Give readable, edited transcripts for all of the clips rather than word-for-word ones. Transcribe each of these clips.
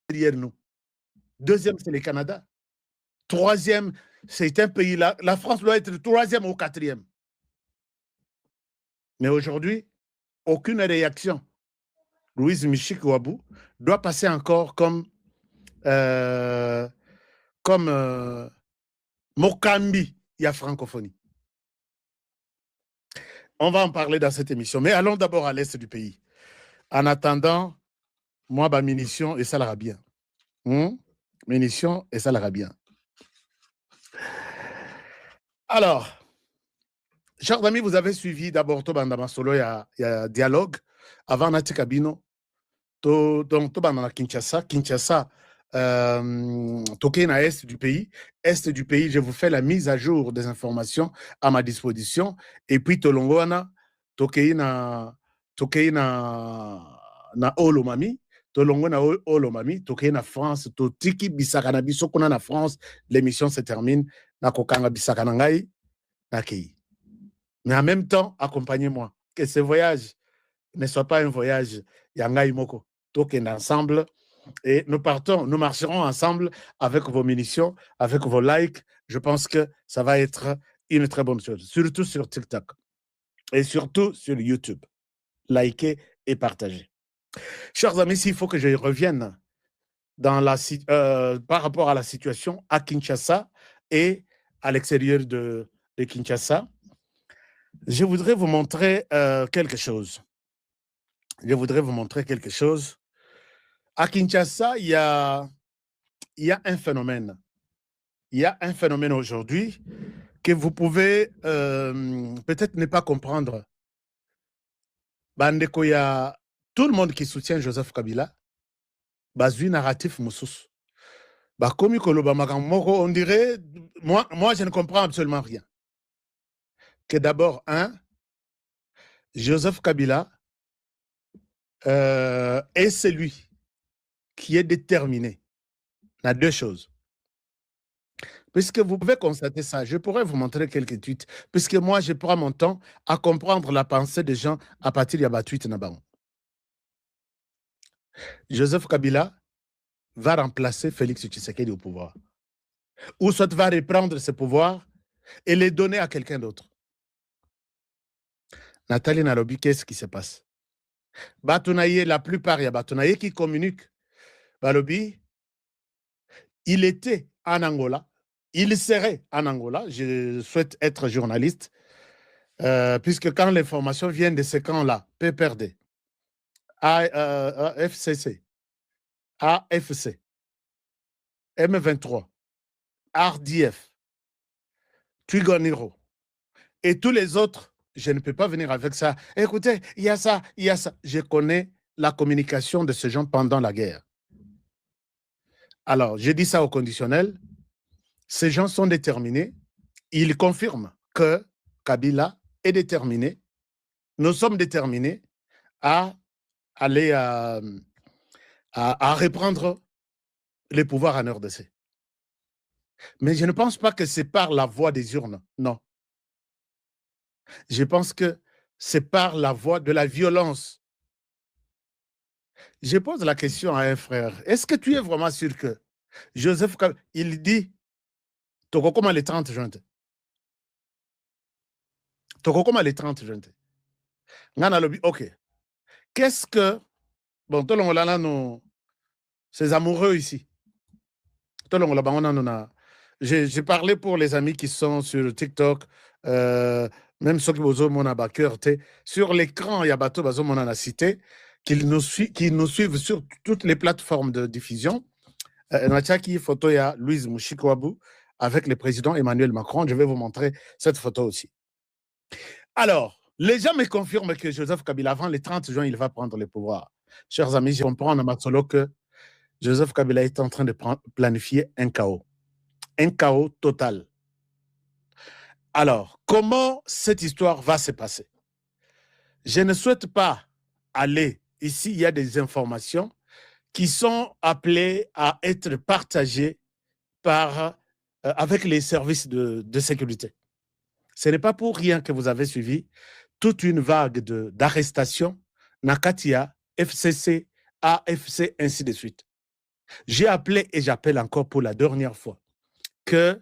derrière nous. Deuxième, c'est le Canada. Troisième, c'est un pays là. La France doit être le troisième ou quatrième. Mais aujourd'hui, aucune réaction. Louise Michik-Ouabou doit passer encore comme Mokambi, il y a francophonie. On va en parler dans cette émission. Mais allons d'abord à l'est du pays. En attendant, moi, ma munition, et ça l'ira bien. Munition, et ça l'ira bien. Alors, chers amis, vous avez suivi d'abord Tobanda Solo, il y a dialogue avant Nati Kabino. Donc, Tobanda Kinshasa. Kinshasa, Tokena Est du pays. Est du pays, je vous fais la mise à jour des informations à ma disposition. Et puis, Tolongwana, Tokena na Olomami. Tolongwana Olomami, Tokena France, Totiki Bisakana Bisokona na France. L'émission se termine. Na Kokanga Bisakana Ngai, Nakei. Mais en même temps, accompagnez-moi. Que ce voyage ne soit pas un voyage Yangai Moko. Tokena ensemble. Et nous partons, nous marcherons ensemble avec vos munitions, avec vos likes. Je pense que ça va être une très bonne chose, surtout sur TikTok et surtout sur YouTube. Likez et partagez. Chers amis, s'il faut que je revienne dans par rapport à la situation à Kinshasa et à l'extérieur de Kinshasa, je voudrais vous montrer quelque chose. Je voudrais vous montrer quelque chose. À Kinshasa, il y a un phénomène. Il y a un phénomène aujourd'hui que vous pouvez peut-être ne pas comprendre. Bandeko, il y a tout le monde qui soutient Joseph Kabila. Bazui narratif Moussous. Comme on dirait, moi, je ne comprends absolument rien. Que d'abord, Joseph Kabila est celui qui est déterminé. Il y a deux choses. Puisque vous pouvez constater ça, je pourrais vous montrer quelques tweets, puisque moi, je prends mon temps à comprendre la pensée des gens à partir de tweets Nabaon. Joseph Kabila va remplacer Félix Tshisekedi au pouvoir. Ou soit va reprendre ses pouvoirs et les donner à quelqu'un d'autre. Nathalie Nalobi, qu'est-ce qui se passe? Batounaye, la plupart, il y a Batounaye qui communique. Balobi, il était en Angola. Il serait en Angola. Je souhaite être journaliste. Puisque quand l'information vient de ce camp-là, PPRD, FCC, AFC, M23, RDF, Twigoniro, et tous les autres, je ne peux pas venir avec ça. Écoutez, il y a ça, il y a ça. Je connais la communication de ces gens pendant la guerre. Alors, je dis ça au conditionnel. Ces gens sont déterminés. Ils confirment que Kabila est déterminé. Nous sommes déterminés à aller à reprendre les pouvoirs en RDC. Mais je ne pense pas que c'est par la voie des urnes, non. Je pense que c'est par la voie de la violence. Je pose la question à un frère. Est-ce que tu es vraiment sûr que Joseph, il dit, Tokokoma le 30 juin. Tokokoma le 30 juin. Ok. Qu'est-ce que, bon, ces amoureux ici, j'ai parlé pour les amis qui sont sur TikTok, même ceux qui ont sur l'écran, il y a Bateau Bazomon a cité, qui nous suivent sur toutes les plateformes de diffusion. Natchaki, photo, il y a Louise Mouchikouabou avec le président Emmanuel Macron. Je vais vous montrer cette photo aussi. Alors, les gens me confirment que Joseph Kabila, avant le 30 juin, il va prendre le pouvoir. Chers amis, je comprends en Amatsolo que Joseph Kabila est en train de planifier un chaos. Un chaos total. Alors, comment cette histoire va se passer? Je ne souhaite pas aller. Ici, il y a des informations qui sont appelées à être partagées avec les services de sécurité. Ce n'est pas pour rien que vous avez suivi toute une vague d'arrestations, Nakatia, FCC, AFC, ainsi de suite. J'ai appelé et j'appelle encore pour la dernière fois que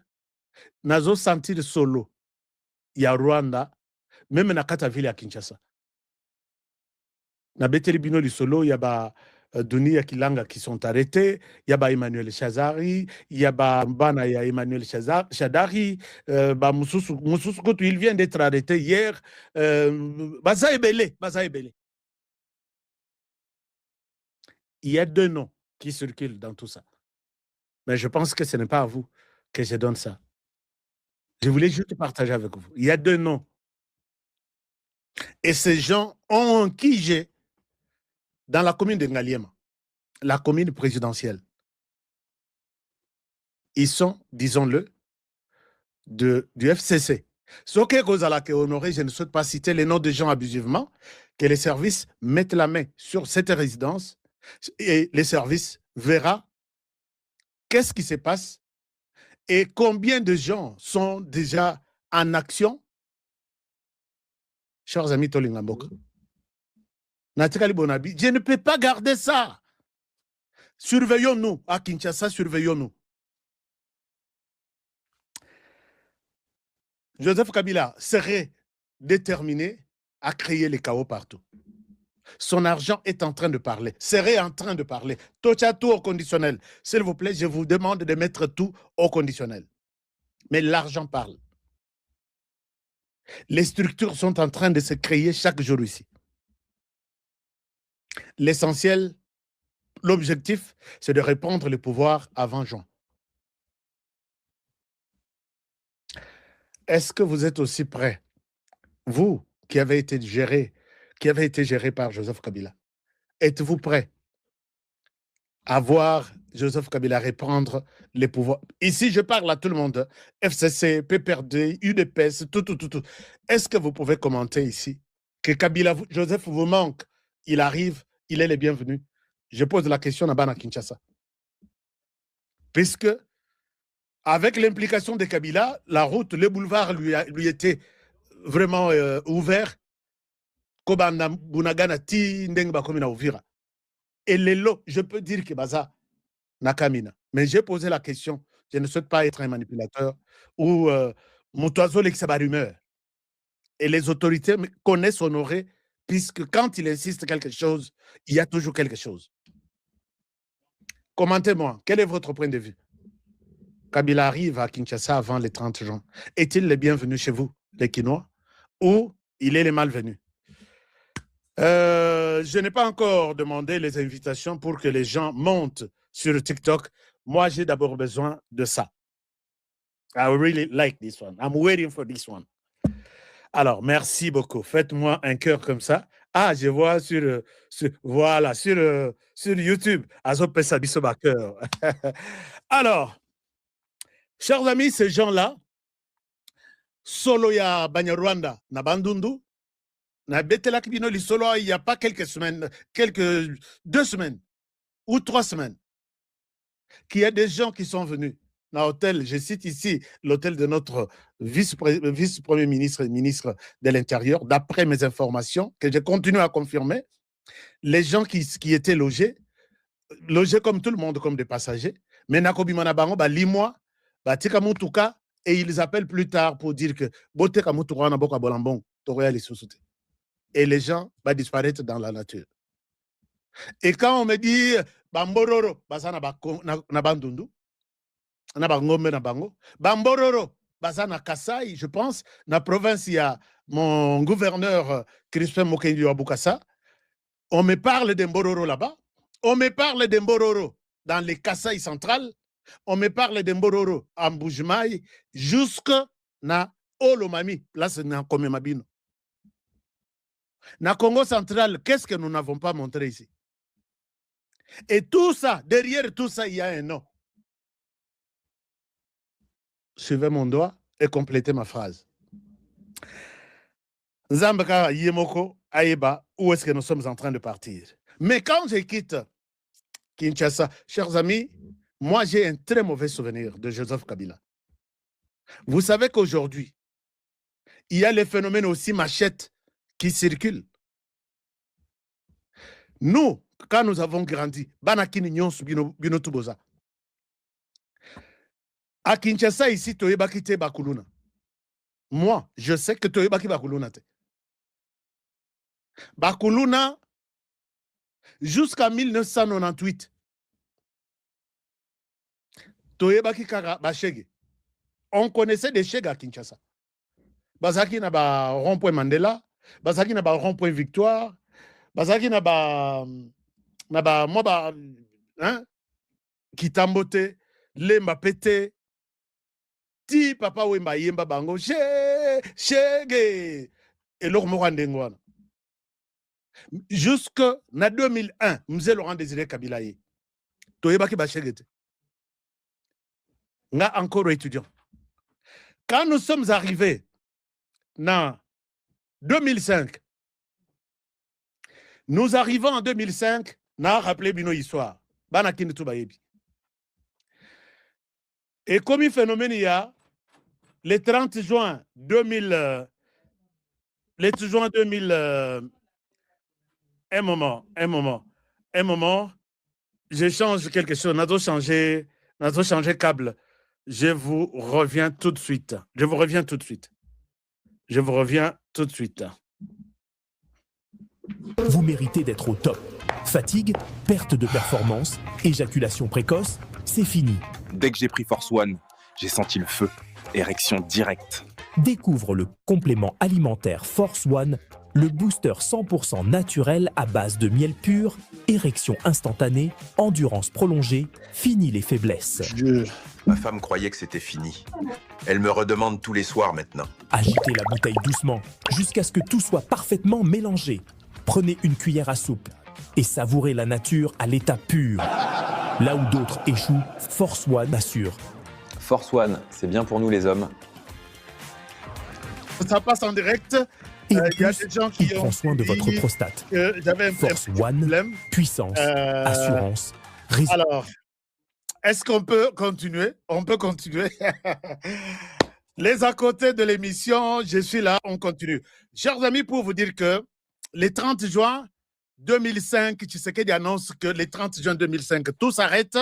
nazo sentir solo ya Rwanda, même na kata ville ya Kinshasa. Na beteli bino li solo, il y a ba Dunia Kilanga qui sont arrêtés, il y a ba Emmanuel Chazari, il y a ba Mbana ya Emmanuel Chadari, ba Moussousou Kotou, il vient d'être arrêté hier, Baza Ebele. Il y a 2 noms qui circulent dans tout ça. Mais je pense que ce n'est pas à vous que je donne ça. Je voulais juste partager avec vous. Il y a 2 noms. Et ces gens ont quigé dans la commune de Ngaliema, la commune présidentielle. Ils sont, disons-le, du FCC. Ce que Kozalake honoré, je ne souhaite pas citer les noms des gens abusivement, que les services mettent la main sur cette résidence et les services verront qu'est-ce qui se passe et combien de gens sont déjà en action. Chers amis Tolingambok, je ne peux pas garder ça. Surveillons-nous à Kinshasa, surveillons-nous. Joseph Kabila serait déterminé à créer les chaos partout. Son argent est en train de parler, serait en train de parler. Tocha tout au conditionnel. S'il vous plaît, je vous demande de mettre tout au conditionnel. Mais l'argent parle. Les structures sont en train de se créer chaque jour ici. L'essentiel, l'objectif, c'est de répandre le pouvoir avant juin. Est-ce que vous êtes aussi prêts, vous qui avez été géré par Joseph Kabila, êtes-vous prêts à voir Joseph Kabila répandre les pouvoirs? Ici, je parle à tout le monde, FCC, PPRD, UDPS, tout. Est-ce que vous pouvez commenter ici que Kabila, Joseph vous manque, il arrive, il est le bienvenu? Je pose la question à Bana Kinshasa. Puisque, avec l'implication de Kabila, la route, le boulevard lui était vraiment ouvert. Et Lelo, je peux dire que Baza Nakamina. Mais j'ai posé la question. Je ne souhaite pas être un manipulateur ou Moutazo l'exaba rumeur. Et les autorités connaissent Honoré, puisque quand il insiste quelque chose, il y a toujours quelque chose. Commentez-moi, quel est votre point de vue? Kabila arrive à Kinshasa avant le 30 juin. Est-il le bienvenu chez vous, les Kinois, ou il est le malvenu? Je n'ai pas encore demandé les invitations pour que les gens montent sur TikTok. Moi, j'ai d'abord besoin de ça. I really like this one. I'm waiting for this one. Alors, merci beaucoup. Faites-moi un cœur comme ça. Ah, je vois sur YouTube. Azopesa bisoba cœur. Alors, chers amis, ces gens-là, solo ya Banyarwanda na Bandundu, na Betelak Bino li solo il n'y a pas quelques semaines, 2 semaines ou 3 semaines, qu'il y a des gens qui sont venus dans l'hôtel, je cite ici l'hôtel de notre vice-premier ministre et ministre de l'Intérieur, d'après mes informations, que je continue à confirmer, les gens qui étaient logés comme tout le monde, comme des passagers, mais Nakobimana Bango, Limois, Tika Moutuka, et ils appellent plus tard pour dire que Boteka Moutuka na Boka Bolambong, Toréa les sous-soutés. Et les gens vont disparaître dans la nature. Et quand on me dit Bambororo, Basana na Bandundu, na Bangombe na Bango, Bambororo, Basana Kasai, je pense, na province, il y a mon gouverneur Crispin Mokendi Wabukasa. On me parle d'Embororo là-bas. On me parle d'Embororo dans les Kasai centrales. On me parle d'Embororo en Boujmaï, jusque na Olomami, là c'est na Komemabino. Na Congo central, qu'est-ce que nous n'avons pas montré ici? Et tout ça, derrière tout ça, il y a un nom. Suivez mon doigt et complétez ma phrase. Zambaka Yemoko, Aïba, où est-ce que nous sommes en train de partir? Mais quand je quitte Kinshasa, chers amis, moi j'ai un très mauvais souvenir de Joseph Kabila. Vous savez qu'aujourd'hui, il y a les phénomènes aussi machettes qui circulent. Nous, quand nous avons grandi, banakini nyonso bino tuboza. À Kinshasa ici, toyeba kite bakuluna. Moi, je sais que toyeba ki bakuluna te. Bakuluna jusqu'à 1998. Toyeba ki kaka bashege. On connaissait des chèques à Kinshasa. Bazaki na ba rond-point Mandela, bazaki na ba rond-point Victoire, bazaki na ba moi ba hein Kitambote, lemba pété, ti papa wemba yemba bango chege et l'or morandengwana. Jusque na 2001, Mzee Laurent Désiré Kabila ye. Toyeba ki ba chege. Nga encore étudiant. Quand nous sommes arrivés en 2005, nous arrivons en 2005, n'a rappelé bino histoire. Banakin Toubayebi. Et comme il phénomène il y a, le 30 juin 2000, un moment, je change quelque chose, nous avons changé câble. Je vous reviens tout de suite. Vous méritez d'être au top. Fatigue, perte de performance, éjaculation précoce, c'est fini. Dès que j'ai pris Force One, j'ai senti le feu. Érection directe. Découvre le complément alimentaire Force One, le booster 100% naturel à base de miel pur, érection instantanée, endurance prolongée, fini les faiblesses. Ma femme croyait que c'était fini. Elle me redemande tous les soirs maintenant. Agitez la bouteille doucement, jusqu'à ce que tout soit parfaitement mélangé. Prenez une cuillère à soupe et savourez la nature à l'état pur. Là où d'autres échouent, Force One assure. Force One, c'est bien pour nous les hommes. Ça passe en direct. Et en y a plus, des gens qui il prend soin de votre prostate. J'avais Force One, puissance, assurance, résultat. Alors, est-ce qu'on peut continuer? On peut continuer. Les à côté de l'émission, je suis là, on continue. Chers amis, pour vous dire que le 30 juin 2005, Tshisekedi annonce que le 30 juin 2005, tout s'arrête.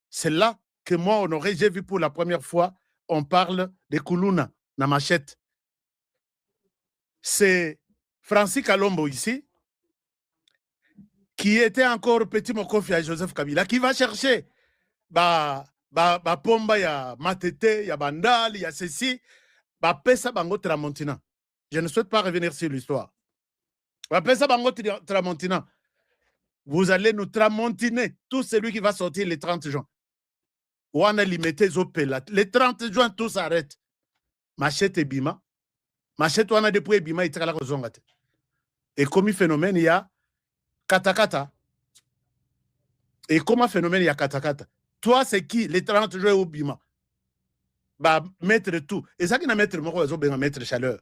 C'est là que moi, Honoré, j'ai vu pour la première fois, on parle de Kuluna, na machette. C'est Francis Kalombo ici, qui était encore petit mokofi à Joseph Kabila, qui va chercher pomba ya matete, ya bandal, ya ceci, pesa bango tramontina. Je ne souhaite pas revenir sur l'histoire. Pesa bango tramontina. Vous allez nous tramontiner tout celui qui va sortir le 30 juin. Ou on a limité le 30 juin, tout s'arrête. Machette et bima. Machette, on a depuis bima, il t'a la raison. Et comme phénomène, il y a katakata. Et comme phénomène, il y a katakata. Toi, c'est qui? Les 30 juin au bima. Mettre tout. Et ça qui n'a mettre moi, ils ont mettre chaleur.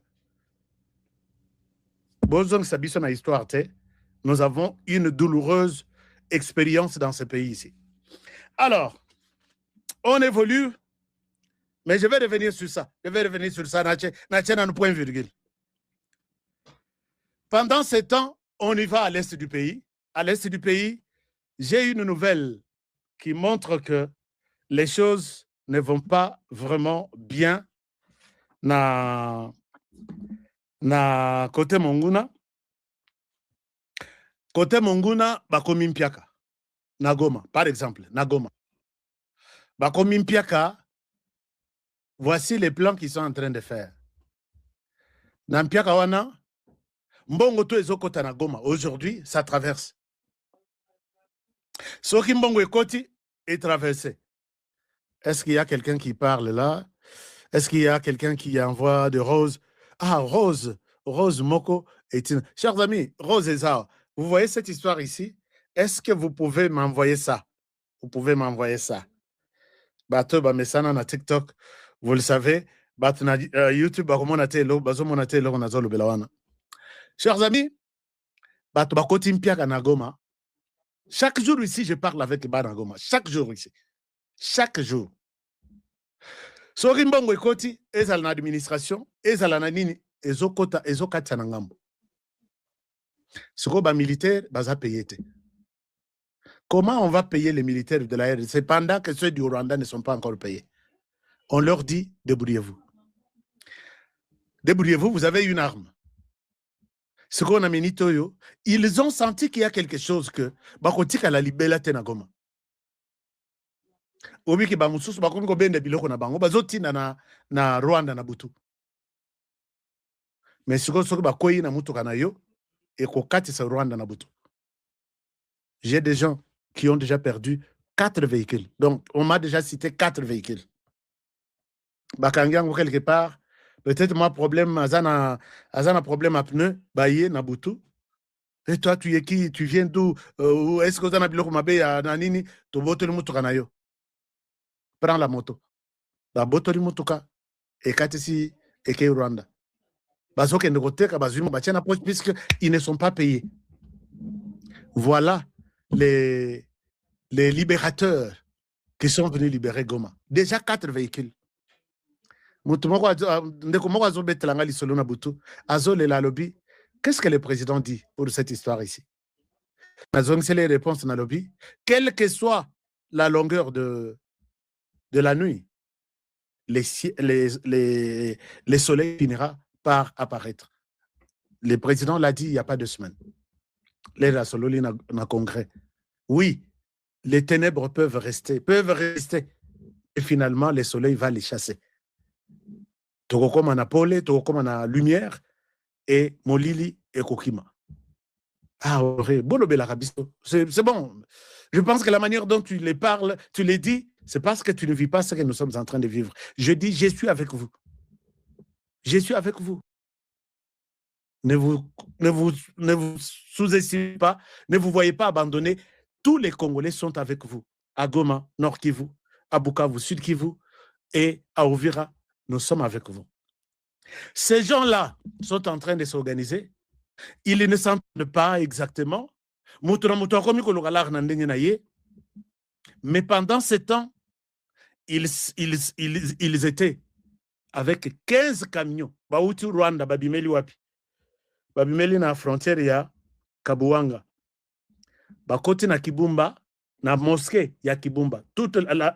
Bonjour, ça bison à histoire, nous avons une douloureuse expérience dans ce pays ici. Alors, on évolue, mais je vais revenir sur ça. Natché dans le point virgule. Pendant ce temps, on y va à l'est du pays. À l'est du pays, j'ai une nouvelle qui montre que les choses ne vont pas vraiment bien na côté Monguna. Côté Monguna, bakomi mpiaka. Na Goma, par exemple, na Goma. Bakomi mpiaka, voici les plans qu'ils sont en train de faire. Na mpiaka wana, mbongo to ezokota na Goma. Aujourd'hui, ça traverse. Soki mbongo ekoti est traversé. Est-ce qu'il y a quelqu'un qui parle là? Est-ce qu'il y a quelqu'un qui envoie de Rose? Ah, Rose Moko et Tina. Chers amis, Rose et Zao, vous voyez cette histoire ici? Est-ce que vous pouvez m'envoyer ça? Vous pouvez m'envoyer ça. Bato ba mesana na TikTok, vous le savez. Bato na YouTube ba komona telo, bazo mona telo na zolo belawana. Chers amis, bato ba koti mpiaka na Goma. Chaque jour ici, je parle avec Bana Goma. Chaque jour ici. Chaque jour. Soki mbongo ekoti, ezala na administration, ezala na nini, ezokata na ngambo. Soko ba militaire, baza payé te. Comment on va payer les militaires de la RDC pendant que ceux du Rwanda ne sont pas encore payés? On leur dit, débrouillez-vous. Débrouillez-vous, vous avez une arme. Ce qu'on a mis Toyo, ils ont senti qu'il y a quelque chose que bakotika la libela tenagoma. Obiki bamususu bakomi ko bende biloko na bango bazotina na Rwanda na Butu. Mais ce qu'on soki bakoyi na mutuka na yo et ko katisa Rwanda na Butu. J'ai des gens qui ont déjà perdu 4 véhicules. Donc on m'a déjà cité 4 véhicules. Bakangiango quelque part. Peut-être moi, problème, Azana problème à pneu, Baye, Nabutu. Et toi, tu es qui? Tu viens d'où? Est-ce que tu as un biloko mabe à Nanini? Tu boto le mutukanayo. Prends la moto. Ba boto le mutuka. Et katisi, et ke Rwanda. Bazoke ndokoteka, bazuma, batiana poche, puisqu'ils ne sont pas payés. Voilà les libérateurs qui sont venus libérer Goma. Déjà 4 véhicules. Qu'est-ce que le président dit pour cette histoire ici? C'est les réponses dans le lobby. Quelle que soit la longueur de la nuit, le soleil finira par apparaître. Le président l'a dit il n'y a pas 2 semaines. Les Rassololi dans le congrès. Oui, les ténèbres peuvent rester. Et finalement, le soleil va les chasser. Toko comme na pole, toko comme na lumière, et Molili et Kokima. Ah, ouais, c'est bon. Je pense que la manière dont tu les parles, tu les dis, c'est parce que tu ne vis pas ce que nous sommes en train de vivre. Je dis, je suis avec vous. Je suis avec vous. Ne vous sous-estimez pas, ne vous voyez pas abandonner. Tous les Congolais sont avec vous. À Goma, Nord Kivu, à Bukavu, Sud Kivu, et à Ouvira, nous sommes avec vous. Ces gens-là sont en train de s'organiser. Ils ne s'entendent pas exactement. Mais pendant ce temps, ils étaient avec 15 camions. Bauti Rwanda, Babimeli Wapi. Babimeli na frontière ya Kabuanga. Bakoti na Kibumba, na mosquée ya Kibumba,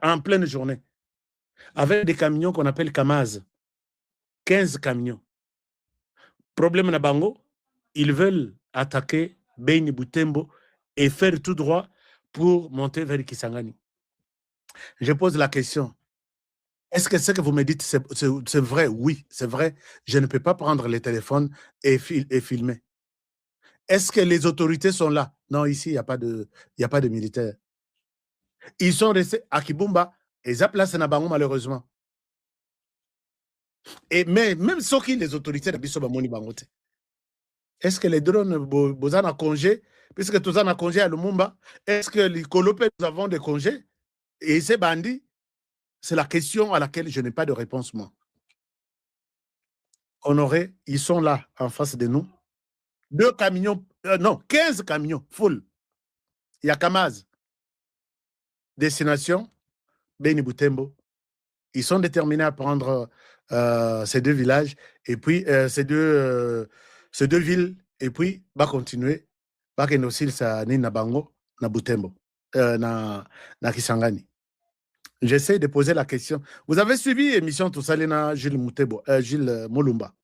en pleine journée. Avec des camions qu'on appelle Kamaz. 15 camions. Problème na bango, ils veulent attaquer Beni Butembo et faire tout droit pour monter vers Kisangani. Je pose la question. Est-ce que ce que vous me dites, c'est vrai? Oui, c'est vrai. Je ne peux pas prendre le téléphone et filmer. Est-ce que les autorités sont là? Non, ici, il n'y a pas de militaires. Ils sont restés à Kibumba et ils ont placé na bango malheureusement. Et même ceux qui les autorités de Bissobamoni Bangote. Est-ce que les drones bozan a congé, puisque tous en a congé à Lumumba, est-ce que les Colopés nous avons des congés? Et ces bandits, c'est la question à laquelle je n'ai pas de réponse, moi. Honoré, ils sont là, en face de nous. 2 camions, non, 15 camions, full. Il y a Kamaz. Destination, Beni Butembo. Ils sont déterminés à prendre ces 2 villages, et puis ces deux villes, et puis va continuer, va que nos îles ça ni na Bango, na Butembo, na Kisangani. J'essaie de poser la question. Vous avez suivi l'émission Toussalina Gilles Molumba.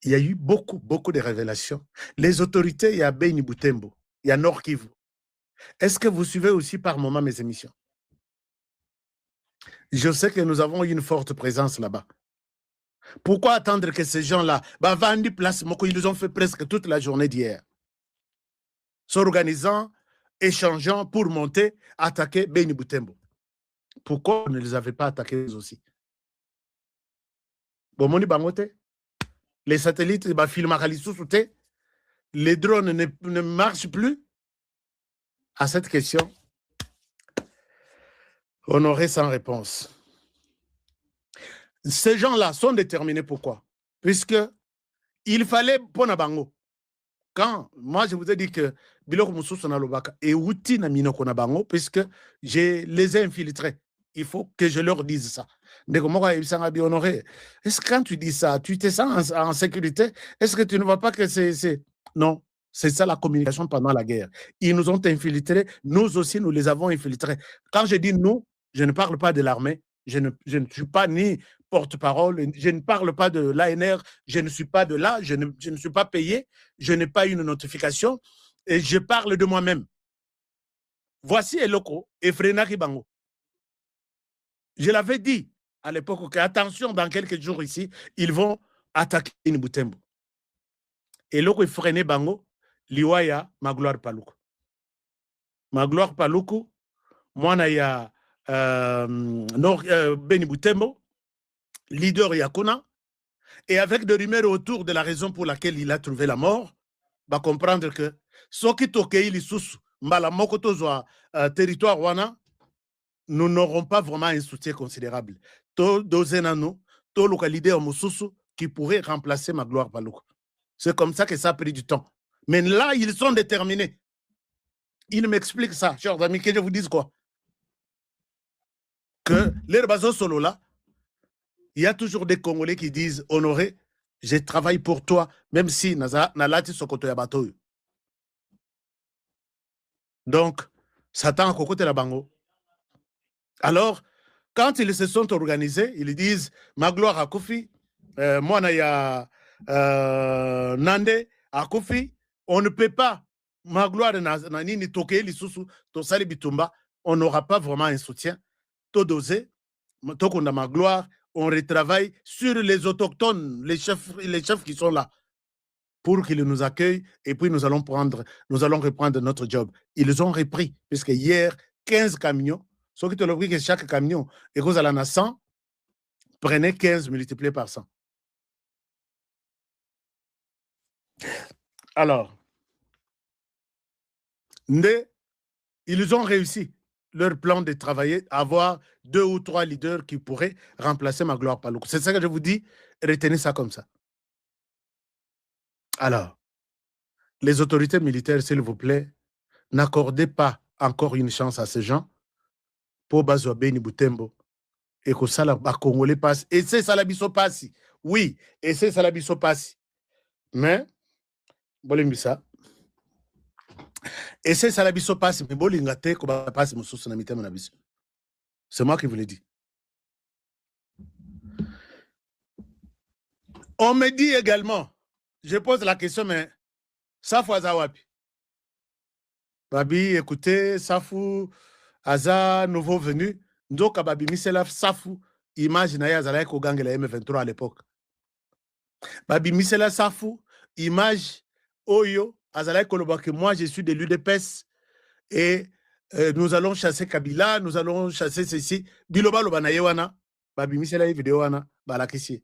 Il y a eu beaucoup de révélations. Les autorités, il y a Beni Butembo, il y a Nord Kivu. Est-ce que vous suivez aussi par moment mes émissions? Je sais que nous avons une forte présence là-bas. Pourquoi attendre que ces gens-là, Bavandi Place Moko, ils nous ont fait presque toute la journée d'hier, s'organisant, échangeant pour monter, attaquer Beni Butembo? Pourquoi vous ne les avez pas attaqués aussi? Bomoni Bangote, les satellites, les drones ne marchent plus. À cette question, Honoré sans réponse. Ces gens-là sont déterminés pourquoi? Puisque il fallait Ponabango. Quand moi je vous ai dit que Biloko Moussous na Lobaka et Outi na Minoko na Bango, puisque je les ai infiltrés, il faut que je leur dise ça. Honoré, est-ce que quand tu dis ça, tu te sens en sécurité? Est-ce que tu ne vois pas que c'est... Non, C'est ça la communication pendant la guerre. Ils nous ont infiltrés, nous aussi, nous les avons infiltrés. Quand je dis nous, je ne parle pas de l'armée, je ne suis pas ni porte-parole, je ne parle pas de l'ANR, je ne suis pas de là, je ne suis pas payé, je n'ai pas une notification, et je parle de moi-même. Voici Eloko et Frena Kibango. Je l'avais dit à l'époque, attention, dans quelques jours ici, ils vont attaquer Nibutembo. Eloko et Frena Bango, Liwaya, Magloire Paluku. Magloire Paluku, moi, il y a Beni Butembo, leader Yakuna, et avec des rumeurs autour de la raison pour laquelle il a trouvé la mort, va comprendre que ce qui tokei lisusu, mbala mokoto zwa territoire wana, nous n'aurons pas vraiment un soutien considérable. To dozenano, to localité mususu qui pourrait remplacer Magloire Paluku. C'est comme ça que ça a pris du temps. Mais là, ils sont déterminés. Ils m'expliquent ça, chers amis, que je vous dise quoi? Que les bazos solo là, il y a toujours des Congolais qui disent Honoré, je travaille pour toi, même si Nalati Sokoto Yabato. Donc, Satan a côté la bango. Alors, quand ils se sont organisés, ils disent Magloire à Kofi, moi, Naya Nande à Kofi, on ne peut pas. Magloire Nanini Toke, Lisusu, Tosali Bitumba, on n'aura pas vraiment un soutien. Todosé, Tokunda Magloire, on retravaille sur les autochtones, les chefs qui sont là, pour qu'ils nous accueillent, et puis nous allons reprendre notre job. Ils ont repris, puisque hier, 15 camions, ce qui te l'ont que chaque camion, et vous allez en 100, prenez 15 multiplié par 100. Alors, ils ont réussi leur plan de travailler, avoir 2 ou 3 leaders qui pourraient remplacer Magloire Paluku. C'est ça que je vous dis, retenez ça comme ça. Alors, les autorités militaires, s'il vous plaît, n'accordez pas encore une chance à ces gens pour Bazwa Beni Butembo et que ça, la Congolais passe. Et c'est ça la biso passe. Oui, et c'est ça la biso passe. Mais, Bolimisa, et c'est ça la biso passe, mais Bolingate, qu'on va passer mon sous na biso. C'est moi qui vous l'ai dit. On me dit également, je pose la question, mais Safou Azawapi. Babi, écoutez, Safou Aza, nouveau venu. Ndoka Babi Misela Safou, image na Yazala ko gangue la M23 à l'époque. Babi Misela Safou, image Oyo, Azala Koloba que moi je suis de l'UDPS et nous allons chasser Kabila, nous allons chasser ceci. Biloba Lobana Yewana, Babi Misela vidéo wana, balakisi.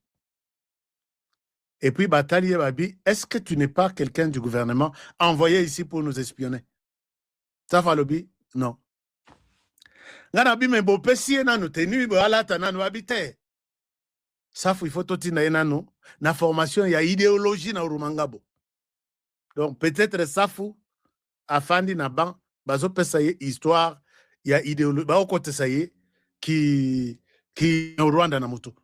Et puis Batali Babi, est-ce que tu n'es pas quelqu'un du gouvernement envoyé ici pour nous espionner? Tafalobi, non. Nganabi me bo pesi na no tenu bo alata na no habite. Safu il faut totina nano na formation ya idéologie na Urumangabo. Donc peut-être Safu afandi na ban bazo pesa ye histoire ya idéologie ba okote saye qui Rwanda na moto.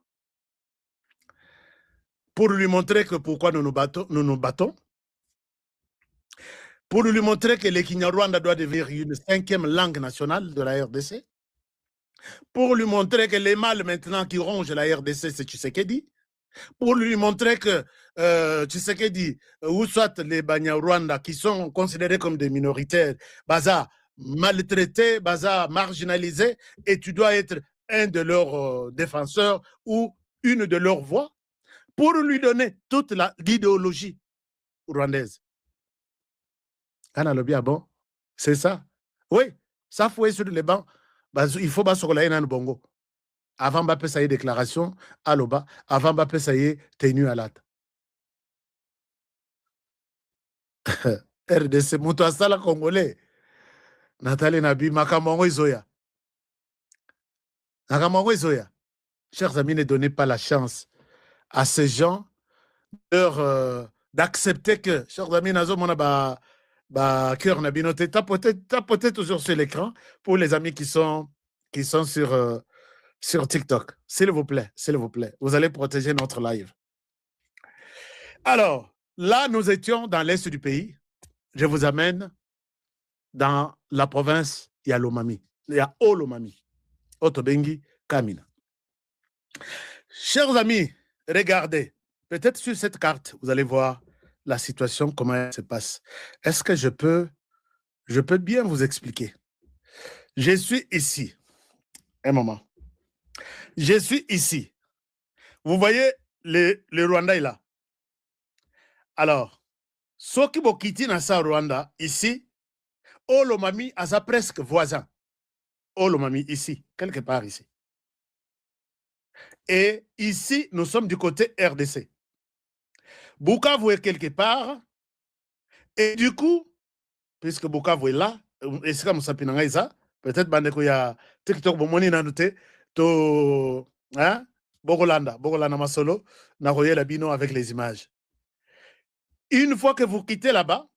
Pour lui montrer que pourquoi nous nous battons. Pour lui montrer que le Kinyarwanda doit devenir une 5e langue nationale de la RDC. Pour lui montrer que les mâles maintenant qui rongent la RDC, c'est Tshisekedi. Pour lui montrer que Tshisekedi, ou soit les Banyarwanda qui sont considérés comme des minoritaires, baza maltraités, baza marginalisés, et tu dois être un de leurs défenseurs ou une de leurs voix, pour lui donner toute l'idéologie rwandaise. Kana bon, c'est ça. Oui, ça faut être sur les bancs. Il faut pas sur la bongo. Avant Mbappé ça y est déclaration, à l'oba, avant Mbappé ça y est tenue à l'at. RDC, Moutou Asala Congolais. Nathalie Nabi, Makamongo Izoya. Makamongo Izoya. Chers amis, ne donnez pas la chance à ces gens d'accepter que, chers amis, Nazo Monaba. Cœur Nabinoté, tapotez toujours sur l'écran pour les amis qui sont sur TikTok. S'il vous plaît, vous allez protéger notre live. Alors, là, nous étions dans l'est du pays. je vous amène dans la province Yalomami. Il y a Olomami. Otobengi, Kamina. Chers amis, regardez. Peut-être sur cette carte, vous allez voir la situation, comment elle se passe. Est-ce que je peux bien vous expliquer? Je suis ici. Un moment. Je suis ici. Vous voyez le Rwanda est là. Alors, Soki Bokiti Nasa Rwanda, ici, Olomami a sa presque voisin. Olomami, ici, quelque part ici. Et ici, nous sommes du côté RDC. Bukavu est quelque part. Et du coup, puisque Bukavu est là, et c'est comme ça, peut-être qu'il y a TikTok, to, hein, Bogolanda Masolo, Naroye Labino avec les images. Une fois que vous quittez là-bas,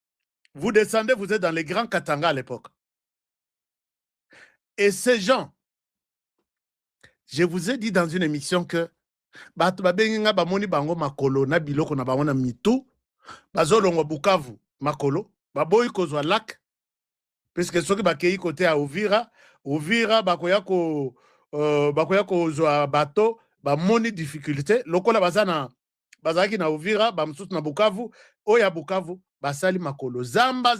vous descendez, vous êtes dans les grands Katanga à l'époque. Et ces gens, je vous ai dit dans une émission que Batu babenga bamoni bango makolo na biloko na bango na mitu bazolongo Bukavu makolo baboyi kozwa lac puisque soki bakei côté à Uvira bakoya kozwa bateau bamoni difficulté lokola bazaki na Uvira bamsusu na Bukavu oya Bukavu basali makolo zamba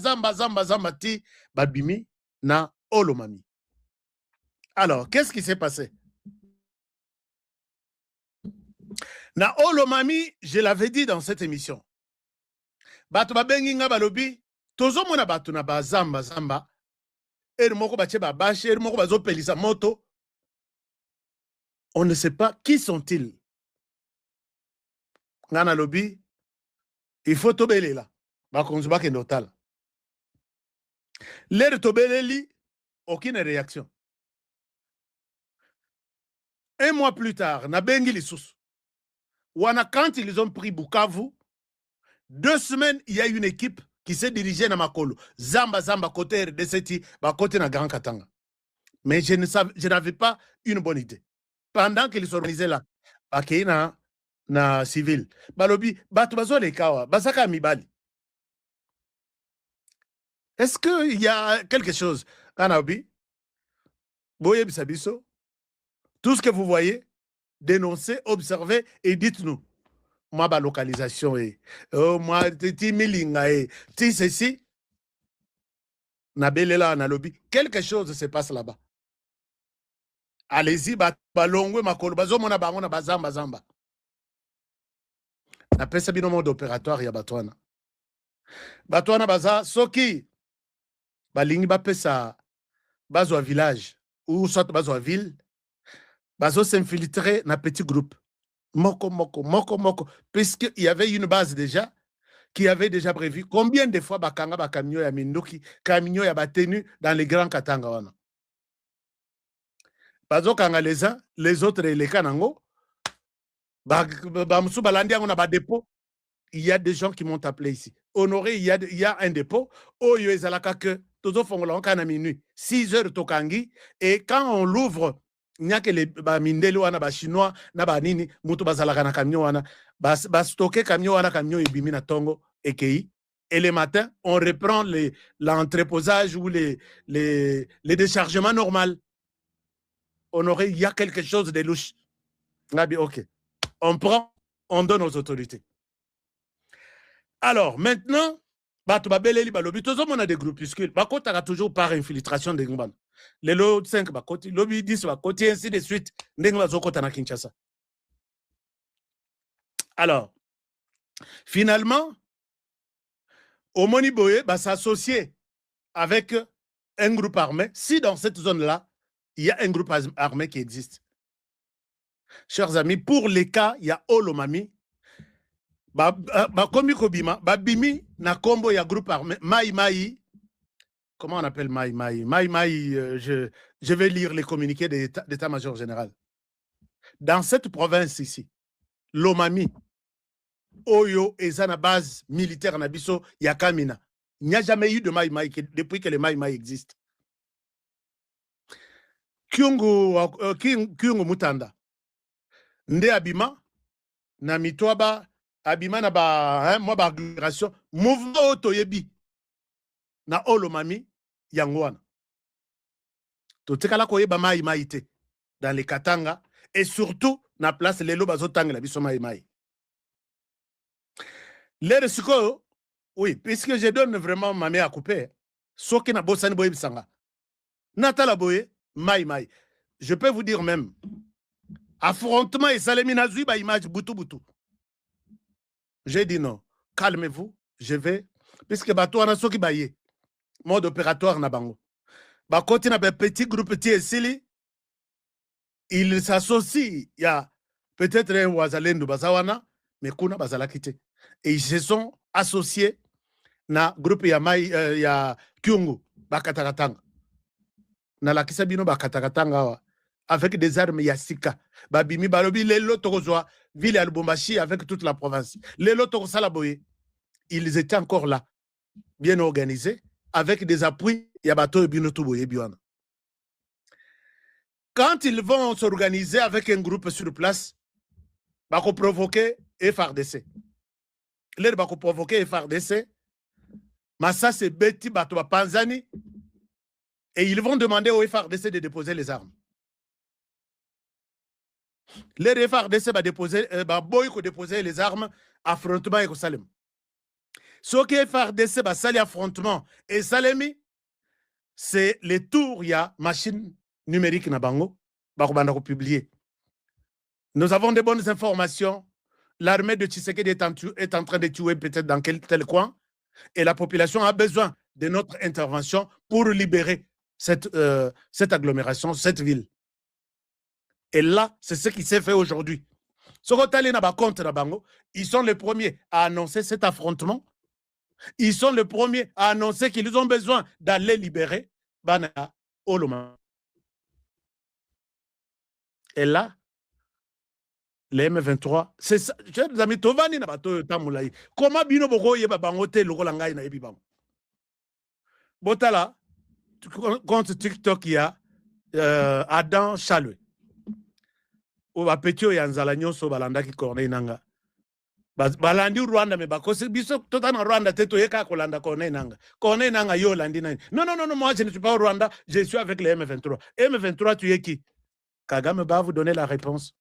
ti babimi na Olomami. Alors qu'est-ce qui s'est passé? Na Olomami, je l'avais dit dans cette émission. Bato babengi nga balobi, tozo mona bato na bazamba zamba. Eri moko bache babache, eri moko bazo pelisa moto. On ne sait pas qui sont-ils. Ngana lobi, il faut tobele là. Bakonzu bakende otala. L'eri tobeleli, aucune réaction. Un mois plus tard, na bengi lisusu. Wana, quand ils ont pris Bukavu, 2 semaines, il y a une équipe qui s'est dirigée dans Makolo. Zamba, côté RDC, côté na Grand Katanga. Mais je n'avais pas une bonne idée. Pendant qu'ils s'organisaient là, na civil, balobi, batu bazo le kawa, basaka mibali. Est-ce qu'il y a quelque chose? Kanaobi, boye bisabiso, tout ce que vous voyez, dénoncez, observez et dites-nous. Moi, ma localisation est. Moi, ti milinga est. Ti ceci. Nabelela na lobby. Quelque chose se passe là-bas. Allez-y, balongwe makolo. Bazomona bango na bazamba. Na pesa bino mode opératoire ya batwana. Batwana baza soki. Balingi ba pesa bazwa village ou soit bazwa ville. Bazo s'infiltrer na petit groupe. Moko, puisqu'il y avait une base déjà, qui avait déjà prévu combien de fois bakanga bakamio ya mindoki, kamio ya batenu dans les grands Katanga wana. Bazo kanga les uns, les autres les kanango, bamusu balandi yango na ba dépôt. Il y a des gens qui m'ont appelé ici. Honoré, il y a un dépôt, oyo ezalaka que tozo fongola on na minuit, 6 heures tokangi, et quand on l'ouvre, il n'y a que les mindelo wana ba chinois na ba nini mutu bazalaka na camion wana ba stocker camion wana camion ibimi na tongo ekei, et le matin on reprend l'entreposage ou les déchargements normal. Honoré, il y a quelque chose de louche. Nabi, ok, on prend, on donne aux autorités. Alors maintenant bato babeleli balobi tozo mona des groupuscules bakota toujours par infiltration de ngban. Les lots 5 bakoti, lobby 10 bakoti, ainsi de suite. Na Kinshasa. Alors, finalement, Omoni Boye va s'associer avec un groupe armé. Si dans cette zone-là, il y a un groupe armé qui existe. Chers amis, pour les cas, il y a Olomami. Komi Kobima, Bimi, Nakombo, il y a groupe armé. Maï. Comment on appelle Maï? Je vais lire les communiqués d'état-major général. Dans cette province ici, Lomami, Oyo et Zana base militaire Nabiso, Yakamina. Il n'y a jamais eu de Maï depuis que les Maï existent. Kyungu Mutanda. Nde Abima, Namitwaba, Abima na ba, moi ba agglomération, mouvement Otoyebi. na olomami yangwana. Totekala koyeba mai mai te dans les Katanga et surtout na place lelo bazotanga la biso mai mai. Les sikoyo, oui, puisque je donne vraiment ma main à couper, soki na bosani boye bisanga. Natala boye mai mai. Je peux vous dire même affrontement et salemi na zui ba image butu butu. J'ai dit non, calmez-vous, je vais puisque bato ana soki baye mode opératoire na bango. Ba koti na petit groupe TSL, il s'associe, il y a peut-être un wazalendo bazawana, mais kuna bazala kite. Et ils se sont associés na groupe ya mai ya Kyungu bakatakatanga. Na la kisabino bakatakatanga avec des armes yasika. Babimi balobi lelo tokozwa ville ya Lubumbashi avec toute la province. Lelo tokosala boye. Ils étaient encore là, bien organisés, avec des appuis ya bato ebino to boye biwana. Quand ils vont s'organiser avec un groupe sur place, bako provoquer FRDC. Les bako provoquer FRDC. Massa c'est Betty bato Panzani et ils vont demander au FRDC de déposer les armes. Les FRDC va déposer déposer les armes affrontement et Salem. Ce que FRDC va sali affrontement et Salemi, c'est les tours, il y a machine numérique na bango, bakobanda ko publier. Nous avons de bonnes informations. L'armée de Tshisekedi est en train de tuer peut-être dans tel coin et la population a besoin de notre intervention pour libérer cette agglomération, cette ville. Et là, c'est ce qui s'est fait aujourd'hui. Ils sont les premiers à annoncer cet affrontement. Ils sont les premiers à annoncer qu'ils ont besoin d'aller libérer Bana Oloma. Et là, les M23, c'est ça. Chers amis, Tovani na bato tamulai. Comment bino boko yeba bangote lokola ngai na yebi bango. Botala, contre TikTok, il y a Adam Chalwe. Ou bapetio ya nzala nyonso balanda ki Corneille nanga. Balandi Rwanda me bakosi biso tota na Rwanda teto yeka kolanda Corneille nanga. Corneille nanga yo landi nani. Non, moi je ne suis pas au Rwanda, je suis avec les M23. M23 tu es qui? Kagame va vous donner la réponse.